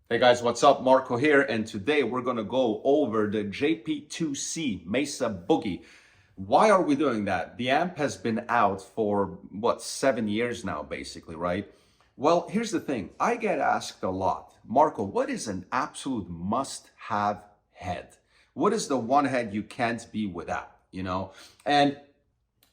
Hey guys, what's up? Marco here, and today we're gonna go over the JP2C Mesa Boogie. Why are we doing that? The amp has been out for what, 7 years now, basically, right? Well, here's the thing. I get asked a lot, Marco, what is an absolute must-have head? What is the one head you can't be without, And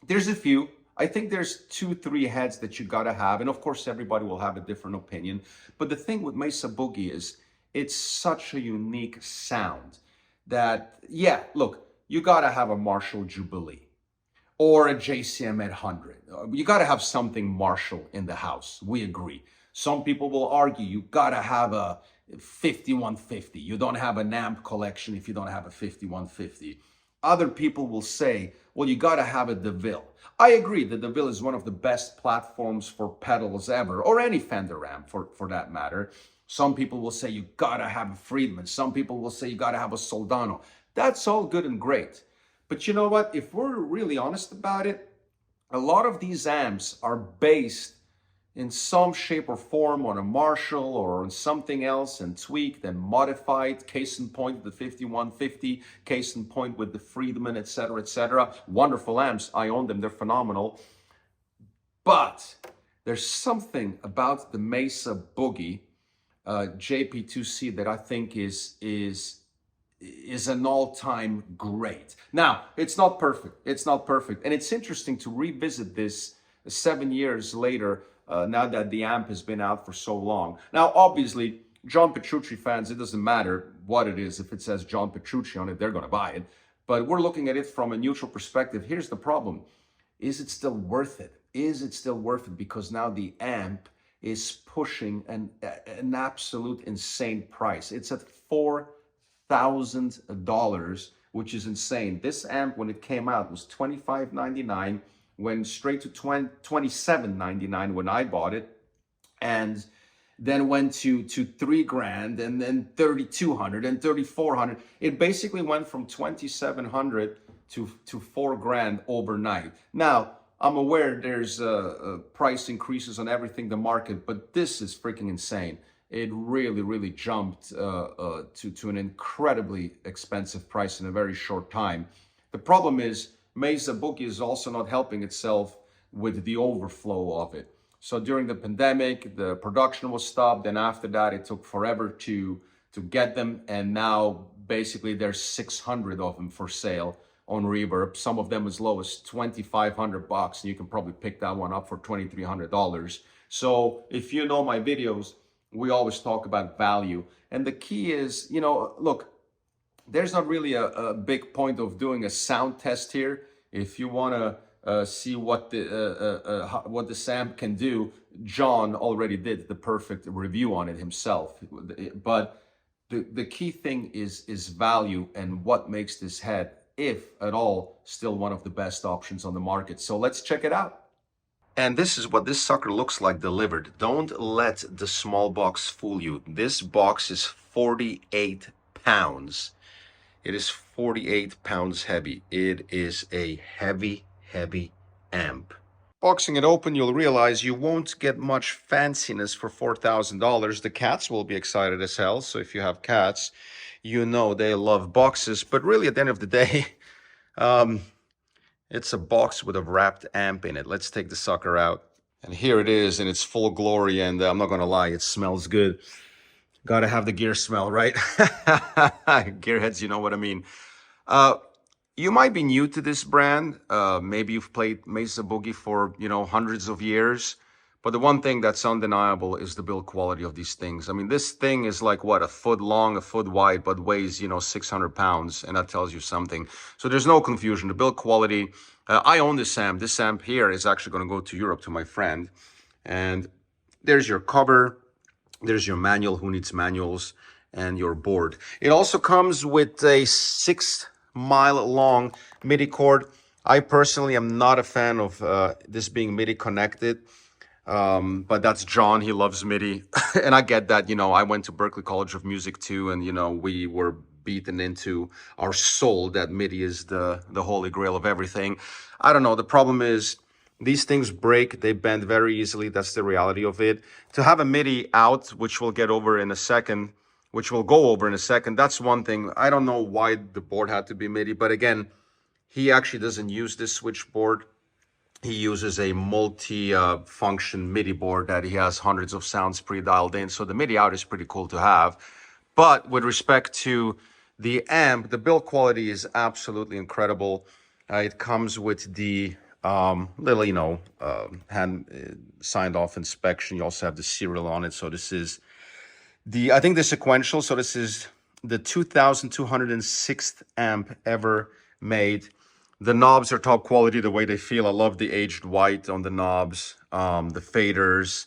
there's a few. I think there's 2, 3 heads that you gotta have, and of course everybody will have a different opinion. But the thing with Mesa Boogie is it's such a unique sound that, yeah, look, you gotta have a Marshall Jubilee or a JCM 800. You gotta have something Marshall in the house. We agree. Some people will argue you gotta have a 5150. You don't have an amp collection if you don't have a 5150. Other people will say, well, you gotta have a DeVille. I agree that DeVille is one of the best platforms for pedals ever, or any Fender amp for that matter. Some people will say you gotta have a Friedman. Some people will say you gotta have a Soldano. That's all good and great. But you know what? If we're really honest about it, a lot of these amps are based in some shape or form on a Marshall or on something else and tweaked and modified. Case in point, the 5150, case in point with the Friedman, etc., etc. Wonderful amps. I own them. They're phenomenal. But there's something about the Mesa Boogie JP2C that I think is an all-time great. Now, it's not perfect. It's not perfect. And it's interesting to revisit this 7 years later, now that the amp has been out for so long. Now, obviously, John Petrucci fans, it doesn't matter what it is. If it says John Petrucci on it, they're going to buy it. But we're looking at it from a neutral perspective. Here's the problem. Is it still worth it? Is it still worth it? Because now the amp is pushing an absolute insane price. It's at $4,000, which is insane. This amp, when it came out, was $25.99, went straight to $27.99 when I bought it, and then went to $3,000, and then $3,200 and $3,400. It basically went from $2,700 to $4,000 overnight. Now, I'm aware there's price increases on everything, the market, but this is freaking insane. It really jumped to an incredibly expensive price in a very short time. The problem is Mesa Boogie is also not helping itself with the overflow of it. So during the pandemic, the production was stopped, and after that, it took forever to get them, and now basically there's 600 of them for sale on Reverb, some of them as low as $2,500, and you can probably pick that one up for $2,300. So if you know my videos, we always talk about value. And the key is, look, there's not really a big point of doing a sound test here. If you want to see what the amp can do, John already did the perfect review on it himself. But the key thing is value and what makes this head, if at all, still one of the best options on the market. So let's check it out. And this is what this sucker looks like delivered. Don't let the small box fool you. This box is 48 pounds. It is 48 pounds heavy. It is a heavy amp. Boxing it open, you'll realize you won't get much fanciness for $4,000. The cats will be excited as hell. So if you have cats, you know they love boxes. But really, at the end of the day, it's a box with a wrapped amp in it. Let's take the sucker out. And here it is in its full glory. And I'm not going to lie, it smells good. Gotta have the gear smell, right? Gearheads, you know what I mean. You might be new to this brand. Maybe you've played Mesa Boogie for, hundreds of years. But the one thing that's undeniable is the build quality of these things. I mean, this thing is like, what, a foot long, a foot wide, but weighs, 600 pounds. And that tells you something. So there's no confusion. The build quality, I own this amp. This amp here is actually going to go to Europe to my friend. And there's your cover. There's your manual, who needs manuals, and your board. It also comes with a 6-mile long MIDI cord. I personally am not a fan of this being MIDI connected, but that's John. He loves MIDI, and I get that. I went to Berklee College of Music too, and we were beaten into our soul that MIDI is the holy grail of everything. I don't know. The problem is These things break, they bend very easily. That's the reality of it. To have a MIDI out, which we'll get over in a second, which we'll go over in a second, that's one thing. I don't know why the board had to be MIDI, but again, he actually doesn't use this switchboard. He uses a multi-function MIDI board that he has hundreds of sounds pre-dialed in. So the MIDI out is pretty cool to have. But with respect to the amp, the build quality is absolutely incredible. It comes with the little, hand signed off inspection. You also have the serial on it. So this is I think the sequential. So this is the 2206th amp ever made. The knobs are top quality the way they feel. I love the aged white on the knobs. The faders,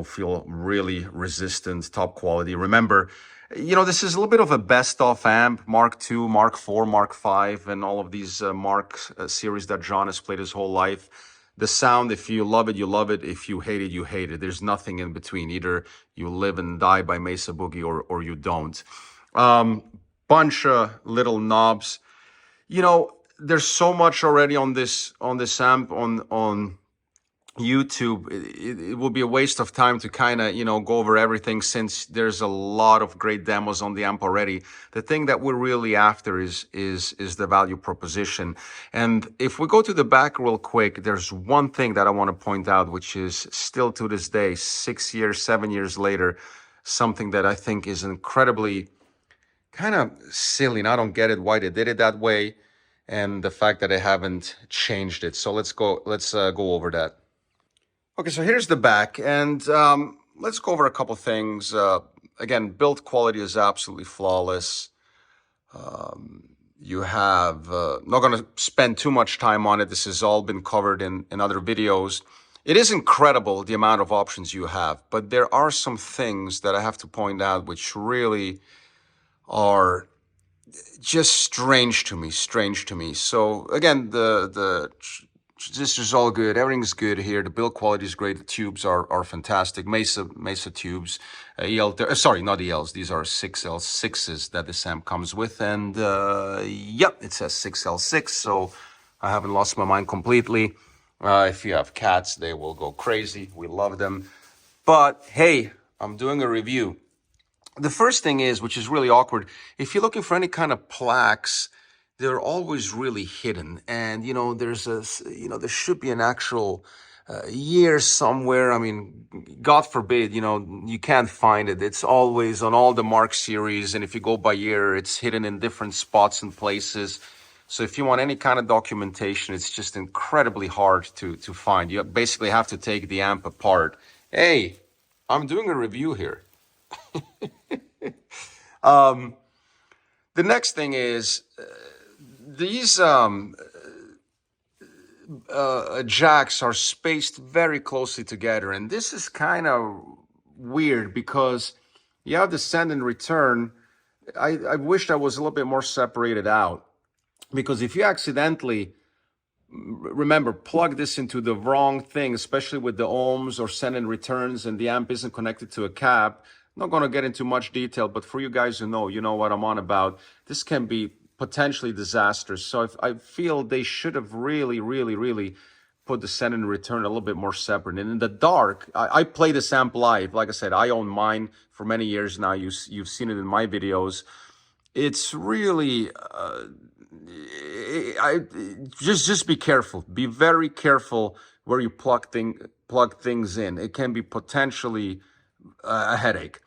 feel really resistant, top quality. Remember, this is a little bit of a best-of amp, Mark II, Mark IV, Mark V, and all of these Mark series that John has played his whole life. The sound, if you love it, you love it. If you hate it, you hate it. There's nothing in between. Either you live and die by Mesa Boogie or you don't. Bunch of little knobs. There's so much already on this amp on YouTube. It will be a waste of time to kind of go over everything, since there's a lot of great demos on the amp already. The thing that we're really after is the value proposition. And if we go to the back real quick, there's one thing that I want to point out, which is still to this day, 6 years, 7 years later, something that I think is incredibly kind of silly, and I don't get it why they did it that way, and the fact that they haven't changed it. So let's go over that. Okay, so here's the back, and let's go over a couple things. Again, build quality is absolutely flawless. You have, not going to spend too much time on it. This has all been covered in other videos. It is incredible the amount of options you have, but there are some things that I have to point out which really are just strange to me. So again, this is all good. Everything's good here. The build quality is great. The tubes are fantastic. Mesa tubes, sorry, not ELs. These are 6L6s that this amp comes with, and yep, it says 6L6. So I haven't lost my mind completely. If you have cats, they will go crazy. We love them. But hey, I'm doing a review. The first thing is, which is really awkward, if you're looking for any kind of plaques, they're always really hidden. And, there should be an actual year somewhere. I mean, God forbid, you can't find it. It's always on all the Mark series. And if you go by year, it's hidden in different spots and places. So if you want any kind of documentation, it's just incredibly hard to find. You basically have to take the amp apart. Hey, I'm doing a review here. The next thing is these jacks are spaced very closely together, and this is kind of weird because you have the send and return. I wished I was a little bit more separated out, because if you accidentally, remember, plug this into the wrong thing, especially with the ohms or send and returns, and the amp isn't connected to a cap. I'm not going to get into much detail, but for you guys who know, you know what I'm on about. This can be potentially disastrous. So I feel they should have really put the send and return a little bit more separate. And in the dark, I play this amp live. Like I said, I own mine for many years now. You've seen it in my videos. It's really, just be careful. Be very careful where you plug things in. It can be potentially a headache.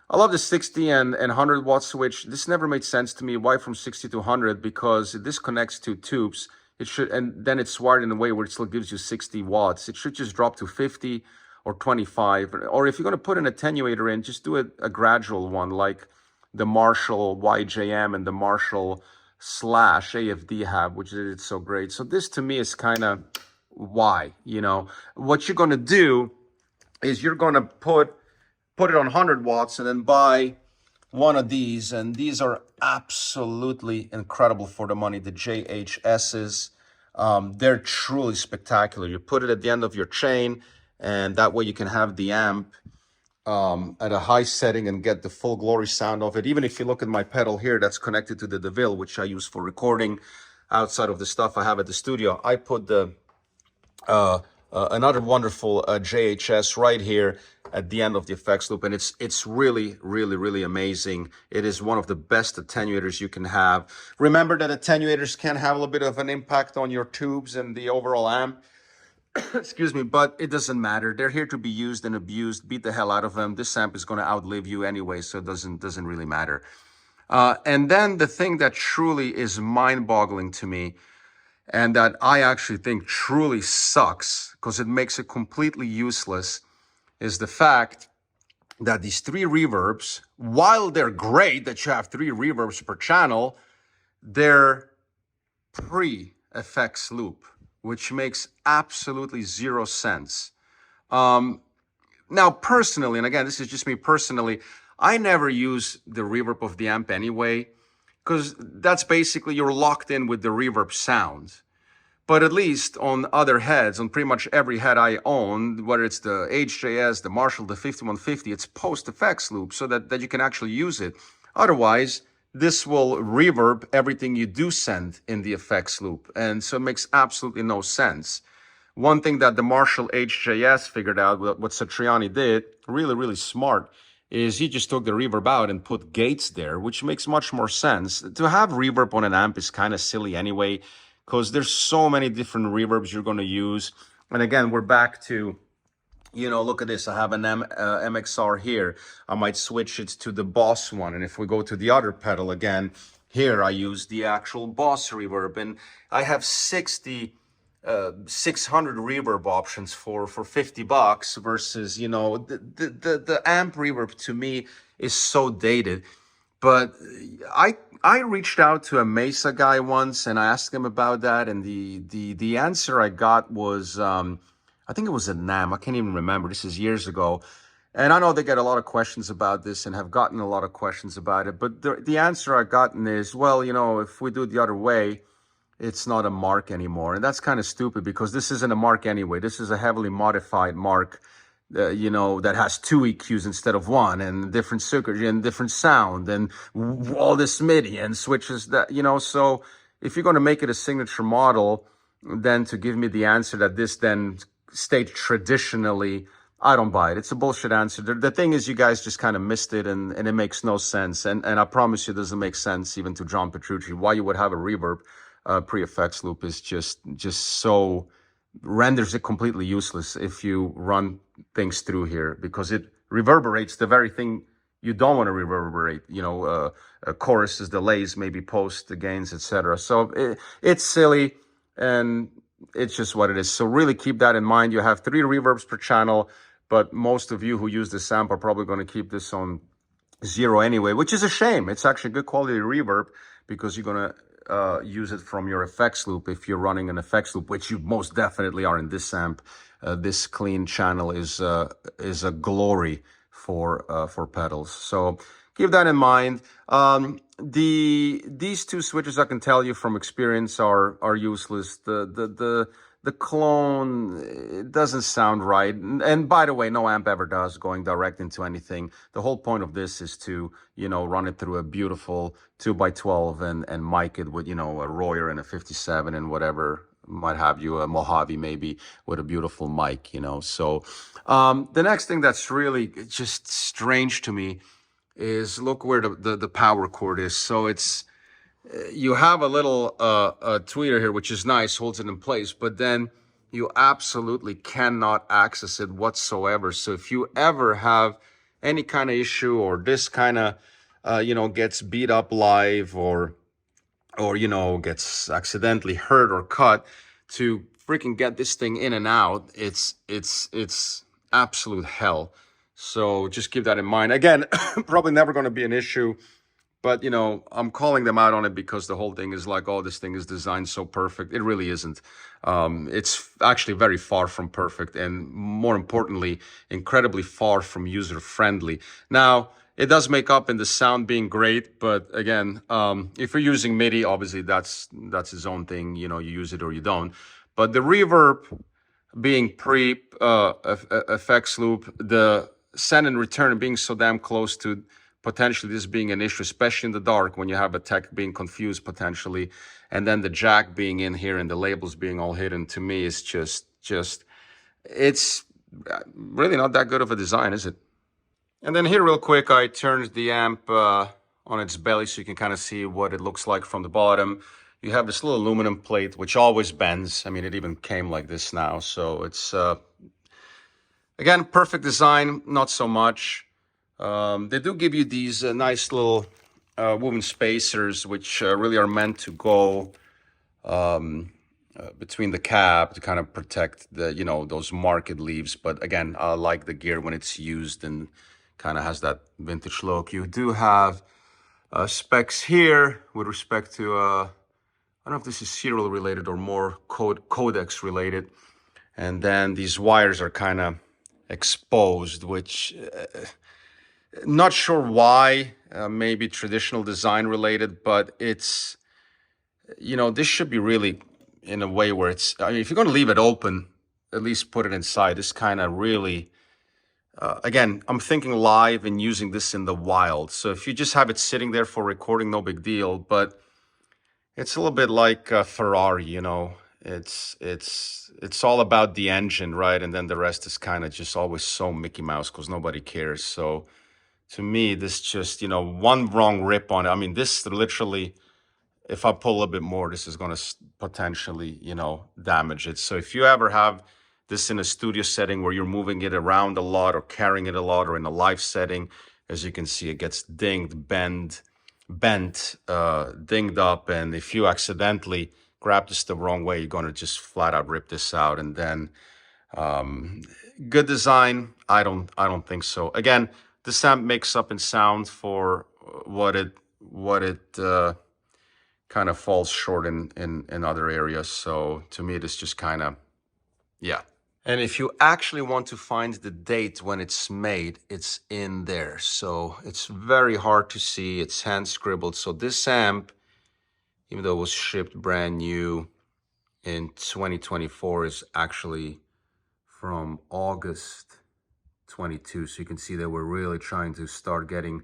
I love the 60 and 100 watt switch. This never made sense to me. Why from 60 to 100? Because this connects to tubes. It should, and then it's wired in a way where it still gives you 60 watts. It should just drop to 50 or 25. Or if you're going to put an attenuator in, just do a gradual one, like the Marshall YJM and the Marshall Slash AFD have, which is so great. So this to me is kind of why, what you're going to do is you're going to put it on 100 watts and then buy one of these. And these are absolutely incredible for the money. The JHSs, they're truly spectacular. You put it at the end of your chain, and that way you can have the amp at a high setting and get the full glory sound of it. Even if you look at my pedal here, that's connected to the DeVille, which I use for recording outside of the stuff I have at the studio. I put the Another wonderful JHS right here at the end of the effects loop, and it's really, really, really amazing. It is one of the best attenuators you can have. Remember that attenuators can have a little bit of an impact on your tubes and the overall amp. Excuse me, but it doesn't matter. They're here to be used and abused. Beat the hell out of them. This amp is going to outlive you anyway, so it doesn't really matter. And then the thing that truly is mind-boggling to me, and that I actually think truly sucks because it makes it completely useless, is the fact that these three reverbs, while they're great that you have three reverbs per channel, they're pre-effects loop, which makes absolutely zero sense. Now, personally, and again, this is just me personally, I never use the reverb of the amp anyway, because that's basically you're locked in with the reverb sound. But at least on other heads, on pretty much every head I own, whether it's the HJS, the Marshall, the 5150, it's post-effects loop so that you can actually use it. Otherwise, this will reverb everything you do send in the effects loop. And so it makes absolutely no sense. One thing that the Marshall HJS figured out, what Satriani did, really, really smart, is he just took the reverb out and put gates there, which makes much more sense. To have reverb on an amp is kind of silly anyway, because there's so many different reverbs you're going to use. And again, we're back to, you know, look at this. I have an MXR here. I might switch it to the Boss one. And if we go to the other pedal again, here I use the actual Boss reverb. And I have 600 reverb options for $50 versus, you know, the amp reverb to me is so dated. But I reached out to a Mesa guy once and I asked him about that, and the answer I got was I think it was a NAM. I can't even remember. This is years ago. And I know they get a lot of questions about this and have gotten a lot of questions about it. But the answer I've gotten is, well, you know, if we do it the other way, it's not a mark anymore. And that's kind of stupid because this isn't a mark anyway. This is a heavily modified mark, you know, that has two EQs instead of one, and different circuitry and different sound and all this MIDI and switches that, you know. So if you're going to make it a signature model, then to give me the answer that this then stayed traditionally, I don't buy it. It's a bullshit answer. The thing is, you guys just kind of missed it, and it makes no sense. And I promise you, it doesn't make sense even to John Petrucci. Why you would have a reverb pre-effects loop is just so renders it completely useless if you run things through here, because it reverberates the very thing you don't want to reverberate, you know, choruses, delays, maybe post, the gains, etc. So it's silly, and it's just what it is. So really keep that in mind. You have 3 reverbs per channel, but most of you who use this amp are probably going to keep this on 0 anyway, which is a shame. It's actually good quality reverb because you're going to use it from your effects loop if you're running an effects loop, which you most definitely are in this amp. This clean channel is a glory for pedals. So keep that in mind. These 2 switches, I can tell you from experience, are useless. The clone, it doesn't sound right. And by the way, no amp ever does, going direct into anything. The whole point of this is to, you know, run it through a beautiful 2x12 and mic it with, you know, a Royer and a 57 and whatever might have you, a Mojave maybe, with a beautiful mic, you know. So the next thing that's really just strange to me is look where the power cord is. So it's, you have a little tweeter here, which is nice, holds it in place, but then you absolutely cannot access it whatsoever. So if you ever have any kind of issue, or this kind of, you know, gets beat up live, or you know, gets accidentally hurt or cut, to freaking get this thing in and out, it's absolute hell. So just keep that in mind. Again, probably never going to be an issue, but, you know, I'm calling them out on it because the whole thing is like, oh, this thing is designed so perfect. It really isn't. It's actually very far from perfect, and more importantly, incredibly far from user-friendly. Now, it does make up in the sound being great, but again, if you're using MIDI, obviously that's its own thing. You know, you use it or you don't. But the reverb being pre-effects loop, the send and return being so damn close to potentially this being an issue, especially in the dark when you have a tech being confused potentially, and then the jack being in here and the labels being all hidden. To me, is just it's really not that good of a design, is it? And then here real quick, I turned the amp on its belly so you can kind of see what it looks like from the bottom. You have this little aluminum plate, which always bends. I mean, it even came like this now. So it's, again, perfect design, not so much. They do give you these nice little woven spacers, which really are meant to go between the cab to kind of protect the, you know, those market leaves. But again, I like the gear when it's used and kind of has that vintage look. You do have specs here with respect to, I don't know if this is serial related or more codex related. And then these wires are kind of exposed, which not sure why, maybe traditional design related, but it's, you know, this should be really in a way where it's, I mean, if you're going to leave it open, at least put it inside. This kind of really, again, I'm thinking live and using this in the wild. So if you just have it sitting there for recording, no big deal. But it's a little bit like a Ferrari, you know. It's all about the engine, right? And then the rest is kind of just always so Mickey Mouse because nobody cares. So to me, this just, you know, one wrong rip on it. I mean, this literally, if I pull a little bit more, this is going to potentially, you know, damage it. So if you ever have this in a studio setting where you're moving it around a lot or carrying it a lot, or in a live setting, as you can see, it gets dinged, bent, dinged up. And if you accidentally grab this the wrong way, you're going to just flat out rip this out. And then good design, I don't think so. Again, this amp makes up in sound for what it kind of falls short in other areas. So to me, this just kind of, yeah. And if you actually want to find the date when it's made, it's in there. So it's very hard to see. It's hand scribbled. So this amp, even though it was shipped brand new in 2024, is actually from August 22. So you can see that we're really trying to start getting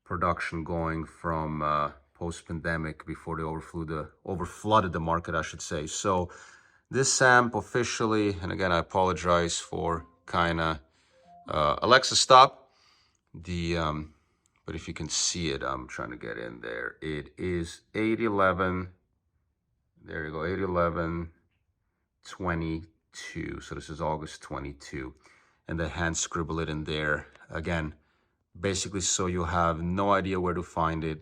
production going from post-pandemic, before they overflooded the market, I should say. So this amp officially, and again, I apologize for kind of Alexa stop the but if you can see it, I'm trying to get in there. It is 811. There you go, 811 22. So this is August 22, and they hand scribble it in there again, basically, so you have no idea where to find it.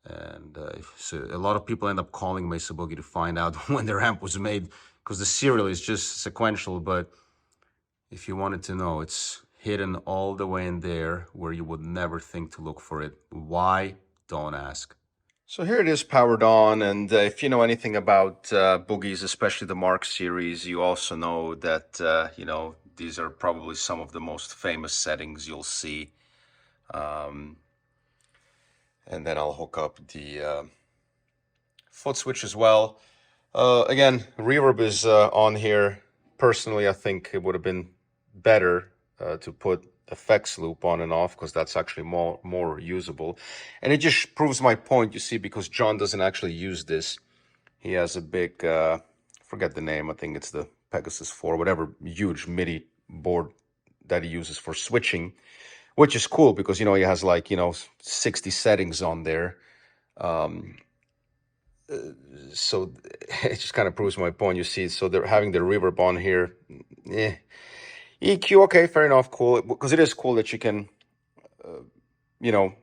And so a lot of people end up calling Mesa Boogie to find out when their amp was made, because the serial is just sequential. But if you wanted to know, it's hidden all the way in there where you would never think to look for it. Why? Don't ask. So here it is powered on. And if you know anything about Boogies, especially the Mark series, you also know that, you know, these are probably some of the most famous settings you'll see. And then I'll hook up the foot switch as well. Again, reverb is on here. Personally, I think it would have been better to put effects loop on and off, because that's actually more usable. And it just proves my point, you see, because John doesn't actually use this. He has a big, forget the name, I think it's the Pegasus 4, whatever huge MIDI board that he uses for switching, which is cool because, you know, he has like, you know, 60 settings on there. So it just kind of proves my point, you see. So they're having the reverb on here. EQ, okay, fair enough, cool. Because it is cool that you can, you know,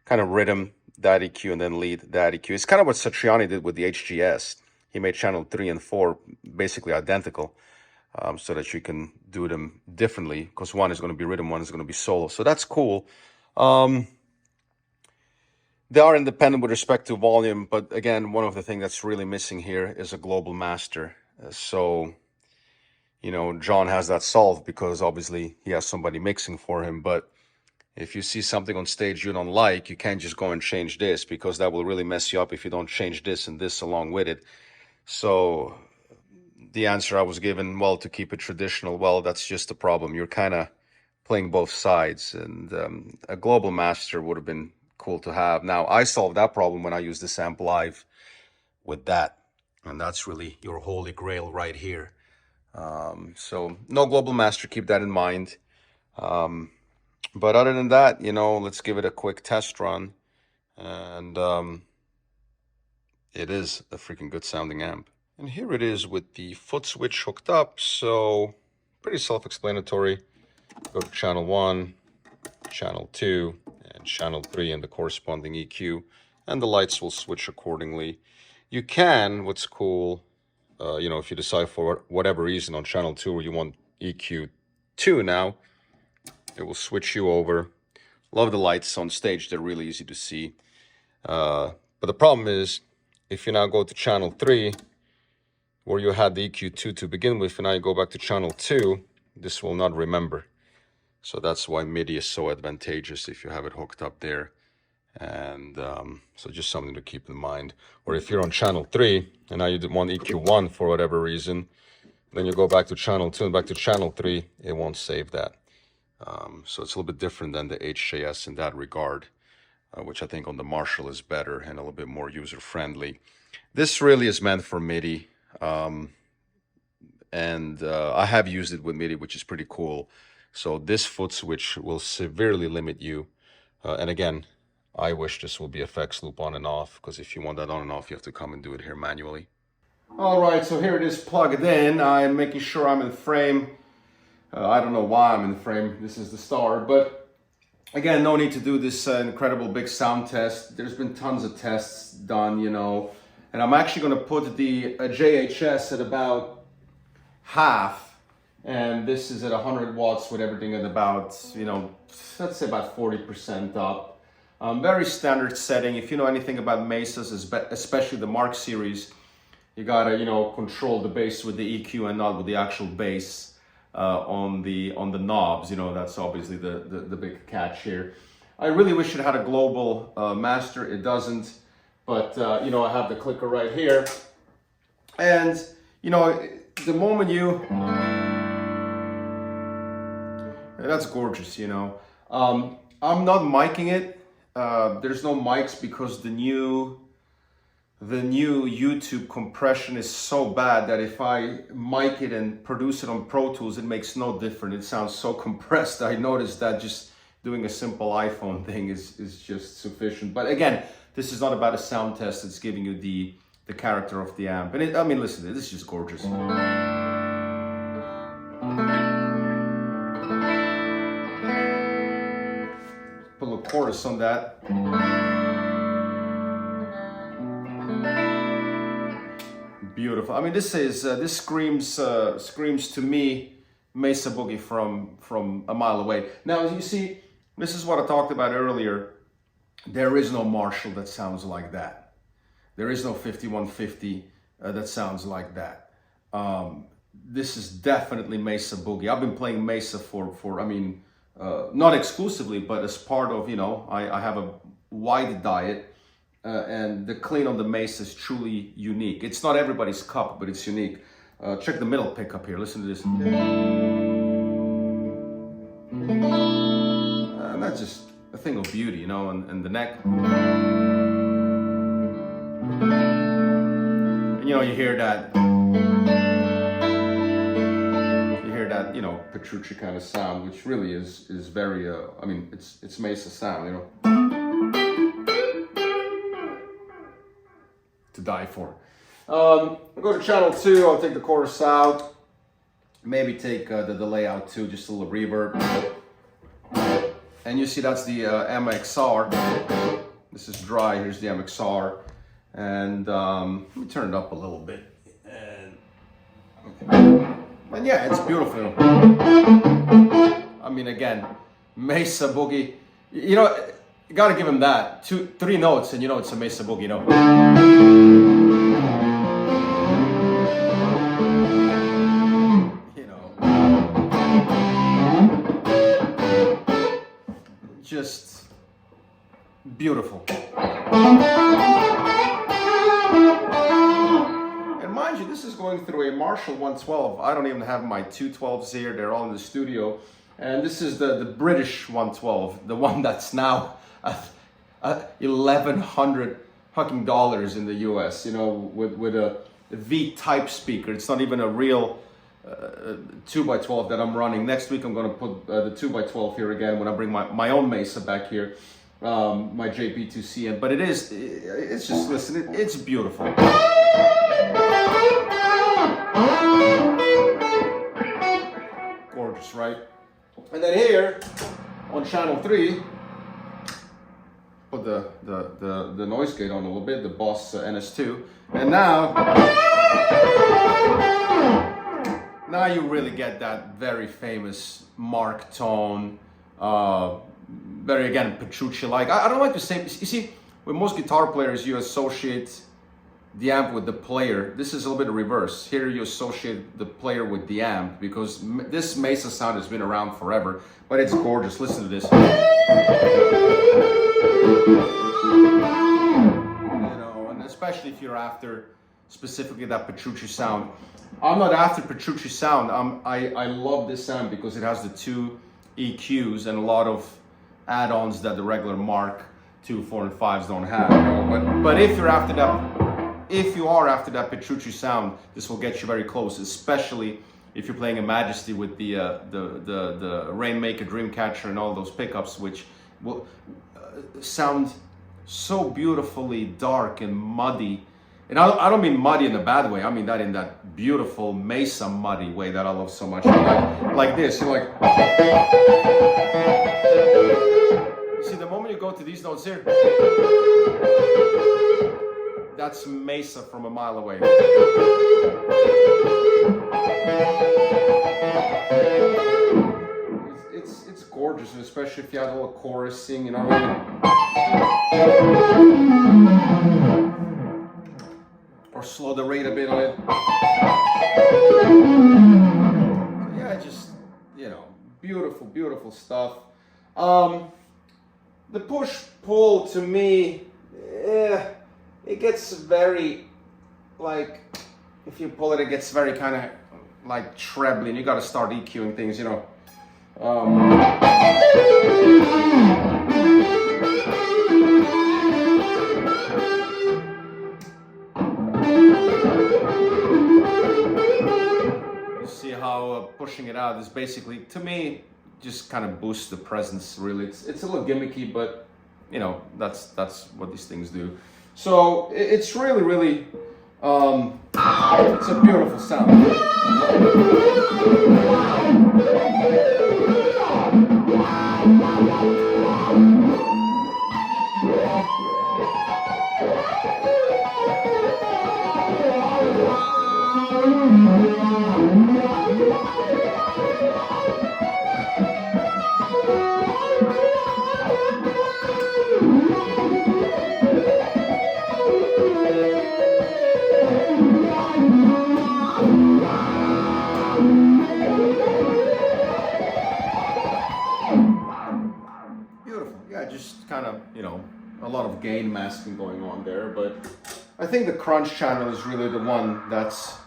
kind of rhythm that EQ and then lead that EQ. It's kind of what Satriani did with the HGS. He made channel 3 and 4 basically identical. So that you can do them differently, because one is going to be rhythm, one is going to be solo. So that's cool. They are independent with respect to volume, but again, one of the things that's really missing here is a global master. So, you know, John has that solved because obviously he has somebody mixing for him. But if you see something on stage you don't like, you can't just go and change this, because that will really mess you up if you don't change this and this along with it. So the answer I was given, well, to keep it traditional, well, that's just the problem. You're kind of playing both sides, and a global master would have been cool to have. Now, I solved that problem when I used this amp live with that, and that's really your holy grail right here. So no global master, keep that in mind. But other than that, you know, let's give it a quick test run, and it is a freaking good sounding amp. And here it is with the foot switch hooked up, so pretty self-explanatory. Go to channel 1, channel 2, and channel 3 and the corresponding EQ, and the lights will switch accordingly. You can, what's cool, you know, if you decide for whatever reason on channel 2 you want EQ 2 now, it will switch you over. Love the lights on stage, they're really easy to see. But the problem is, if you now go to channel 3, where you had the EQ2 to begin with, and now you go back to channel 2, this will not remember. So that's why MIDI is so advantageous if you have it hooked up there. And so just something to keep in mind. Or if you're on channel 3, and now you want EQ1 for whatever reason, then you go back to channel 2 and back to channel 3, it won't save that. So it's a little bit different than the HJS in that regard, which I think on the Marshall is better and a little bit more user-friendly. This really is meant for MIDI, and I have used it with MIDI, which is pretty cool. So this foot switch will severely limit you. And again, I wish this will be effects loop on and off, because if you want that on and off, you have to come and do it here manually. All right, so here it is plugged in. I'm making sure I'm in frame. I don't know why I'm in frame. This is the start, but again, no need to do this incredible big sound test. There's been tons of tests done, you know, and I'm actually going to put the JHS at about half, and this is at 100 watts with everything at about, you know, let's say about 40% up. Very standard setting. If you know anything about Mesas, especially the Mark series, you gotta, you know, control the bass with the EQ and not with the actual bass on the knobs. You know, that's obviously the big catch here. I really wish it had a global master. It doesn't, but you know, I have the clicker right here, and you know, the moment you, that's gorgeous. You know, I'm not micing it. There's no mics because the new YouTube compression is so bad that if I mic it and produce it on Pro Tools, it makes no difference. It sounds so compressed. I noticed that just doing a simple iPhone thing is just sufficient. But again, this is not about a sound test. It's giving you the character of the amp. And I mean, listen, this is just gorgeous. Put a little chorus on that. Beautiful. I mean, this is this screams to me Mesa Boogie from a mile away. Now, you see, this is what I talked about earlier. There is no Marshall that sounds like that. There is no 5150 that sounds like that. This is definitely Mesa Boogie. I've been playing Mesa for I mean, not exclusively, but as part of, you know, I have a wide diet. And the clean on the Mesa is truly unique. It's not everybody's cup, but it's unique. Check the middle pickup here. Listen to this. And that's just a thing of beauty, you know, and the neck. And, you know, you hear that, you know, Petrucci kind of sound, which really is very, I mean, it's Mesa sound, you know. To die for. I'll go to channel 2, I'll take the chorus out, maybe take the delay out too, just a little reverb. And you see that's the MXR. This is dry, here's the MXR. And let me turn it up a little bit. And yeah, it's beautiful. I mean, again, Mesa Boogie, you know, you gotta give him that. 3 notes and you know it's a Mesa Boogie, you know. You know. Just beautiful. And mind you, this is going through a Marshall 112. I don't even have my 212s here. They're all in the studio. And this is the British 112, the one that's now at $1,100 fucking dollars in the US, you know, with a V-type speaker. It's not even a real 2x12 that I'm running. Next week I'm gonna put the 2x12 here again when I bring my own Mesa back here, my JP2C in. But it's just, listen, it's beautiful. Gorgeous, right? And then here on channel 3, put the noise gate on a little bit, the Boss NS2, and now you really get that very famous Mark tone, very, again, Petrucci-like. I don't like to say, you see, with most guitar players you associate the amp with the player. This is a little bit of reverse. Here you associate the player with the amp, because this Mesa sound has been around forever, but it's gorgeous. Listen to this. You know, and especially if you're after specifically that Petrucci sound. I'm not after Petrucci sound. I love this amp because it has the 2 EQs and a lot of add-ons that the regular Mark 2, 4, and 5s don't have. You know? But if you're after that, if you are after that Petrucci sound, this will get you very close, especially if you're playing a Majesty with the Rainmaker, Dreamcatcher, and all those pickups, which will sound so beautifully dark and muddy. And I don't mean muddy in a bad way. I mean that in that beautiful Mesa muddy way that I love so much. Like this, you're like. You see, the moment you go to these notes here, that's Mesa from a mile away. It's gorgeous, especially if you have a little chorusing, you know what I mean? Or slow the rate a bit on it. So yeah, just, you know, beautiful, beautiful stuff. The push-pull to me, it gets very, like, if you pull it, it gets very kind of like trebly, and you got to start EQing things, you know. You see how pushing it out is basically, to me, just kind of boosts the presence. Really, it's a little gimmicky, but you know, that's what these things do. So it's really, really, it's a beautiful sound. Just kind of, you know, a lot of gain masking going on there, but I think the crunch channel is really the one that's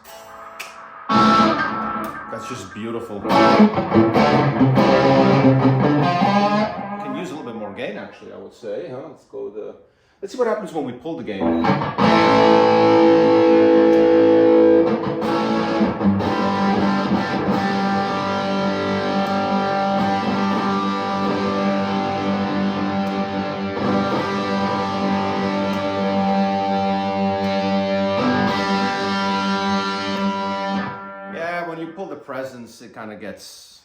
just beautiful. Can use a little bit more gain, actually, I would say, huh? Let's see what happens when we pull the gain. Presence, it kind of gets,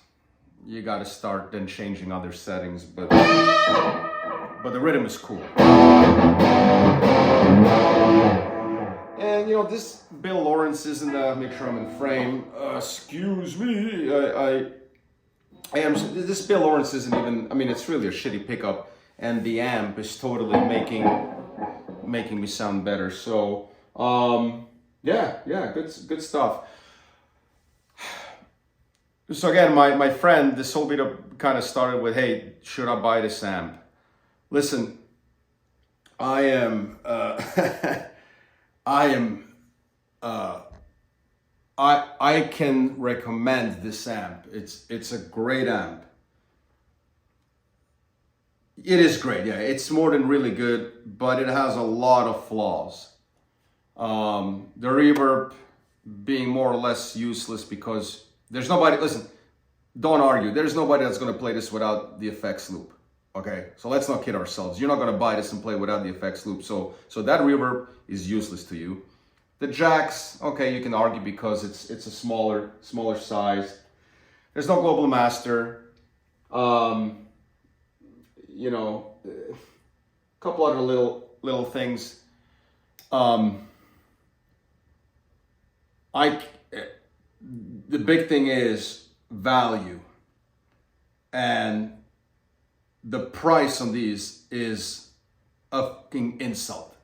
you got to start then changing other settings, but the rhythm is cool. And you know, this Bill Lawrence isn't, make sure I'm in frame, excuse me, this Bill Lawrence isn't even, I mean, it's really a shitty pickup, and the amp is totally making me sound better. So yeah, good stuff. So again, my friend, this whole video kind of started with, hey, should I buy this amp? Listen, I can recommend this amp. It's a great amp. It is great, yeah. It's more than really good, but it has a lot of flaws. The reverb being more or less useless because there's nobody, listen, don't argue. There's nobody that's going to play this without the effects loop. Okay, so let's not kid ourselves. You're not going to buy this and play without the effects loop. So that reverb is useless to you. The jacks, okay, you can argue because it's a smaller size. There's no global master. You know, a couple other little things. The big thing is value, and the price on these is a fucking insult.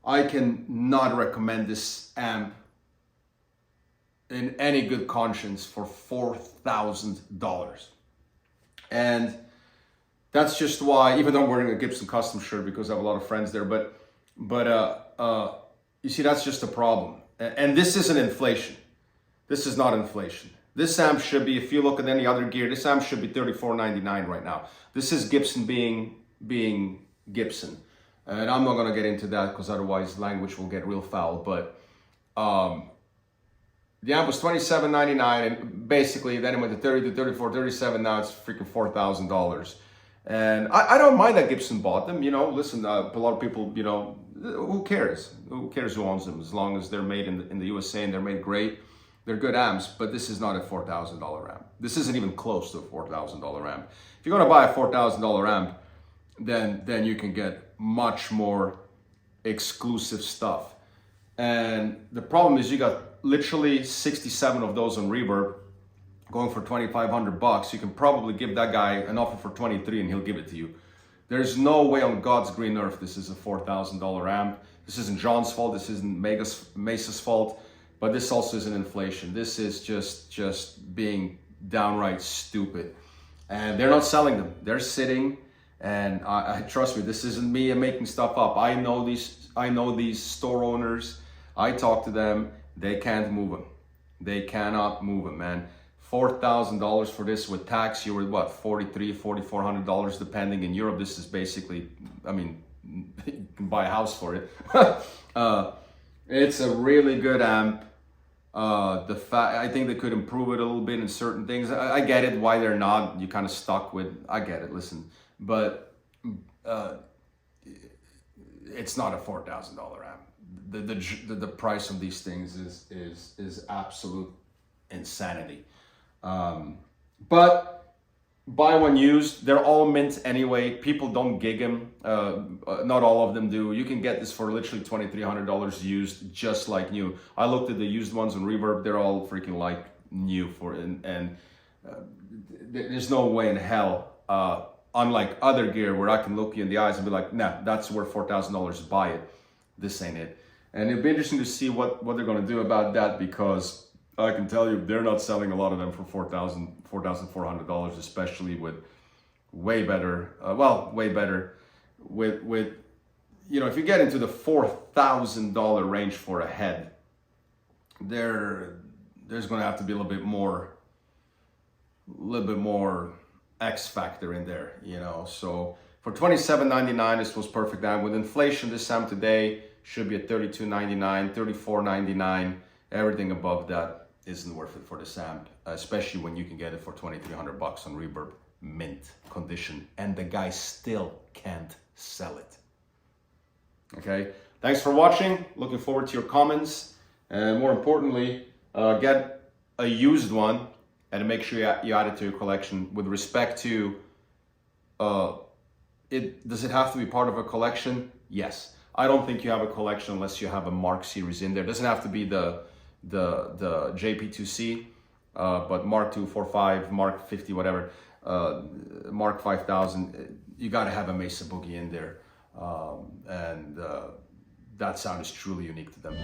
I can not recommend this amp in any good conscience for $4,000. And that's just why, even though I'm wearing a Gibson custom shirt because I have a lot of friends there, but you see, that's just a problem. And this isn't inflation. This is not inflation. This amp should be, if you look at any other gear, this amp should be $34.99 right now. This is Gibson being Gibson. And I'm not gonna get into that because otherwise language will get real foul, but the amp was $27.99 and basically then it went to 30 to 34, 37, now it's freaking $4,000. And I don't mind that Gibson bought them, you know, listen, a lot of people, you know, who cares? Who cares who owns them? As long as they're made in the USA and they're made great, they're good amps, but this is not a $4,000 amp. This isn't even close to a $4,000 amp. If you're gonna buy a $4,000 amp, then you can get much more exclusive stuff. And the problem is you got literally 67 of those on Reverb going for $2,500. You can probably give that guy an offer for 23 and he'll give it to you. There's no way on God's green earth this is a $4,000 amp. This isn't John's fault, this isn't Mesa's fault, but this also isn't inflation. This is just being downright stupid. And they're not selling them. They're sitting, and I trust me, this isn't me making stuff up. I know these store owners. I talk to them. They can't move them. They cannot move them, man. $4,000 for this with tax, you were what, $4,300, $4,400 depending. In Europe, this is basically, I mean, you can buy a house for it. It's a really good amp. I think they could improve it a little bit in certain things. I get it why they're not. You kind of stuck with. I get it. Listen, but it's not a $4,000 amp. The price of these things is absolute insanity. But buy one used. They're all mint anyway. People don't gig them. Not all of them do. You can get this for literally $2,300 used, just like new. I looked at the used ones on Reverb. They're all freaking like new and there's no way in hell. Unlike other gear where I can look you in the eyes and be like, nah, that's worth $4,000. Buy it. This ain't it. And it'll be interesting to see what they're going to do about that, because I can tell you they're not selling a lot of them for $4,400, especially with way better, with you know, if you get into the $4,000 range for a head, there's going to have to be a little bit more X factor in there, you know. So for $27.99, this was perfect. And with inflation, this amp today should be at $32.99, $34.99. Everything above that isn't worth it for this amp, especially when you can get it for $2,300 on Reverb, mint condition, and the guy still can't sell it. Okay, thanks for watching. Looking forward to your comments, and more importantly, get a used one and make sure you add it to your collection. With respect to does it have to be part of a collection? Yes. I don't think you have a collection unless you have a Mark series in there. It doesn't have to be the JP2C, but Mark 245, Mark 50, whatever, Mark 5000. You got to have a Mesa Boogie in there, and that sound is truly unique to them.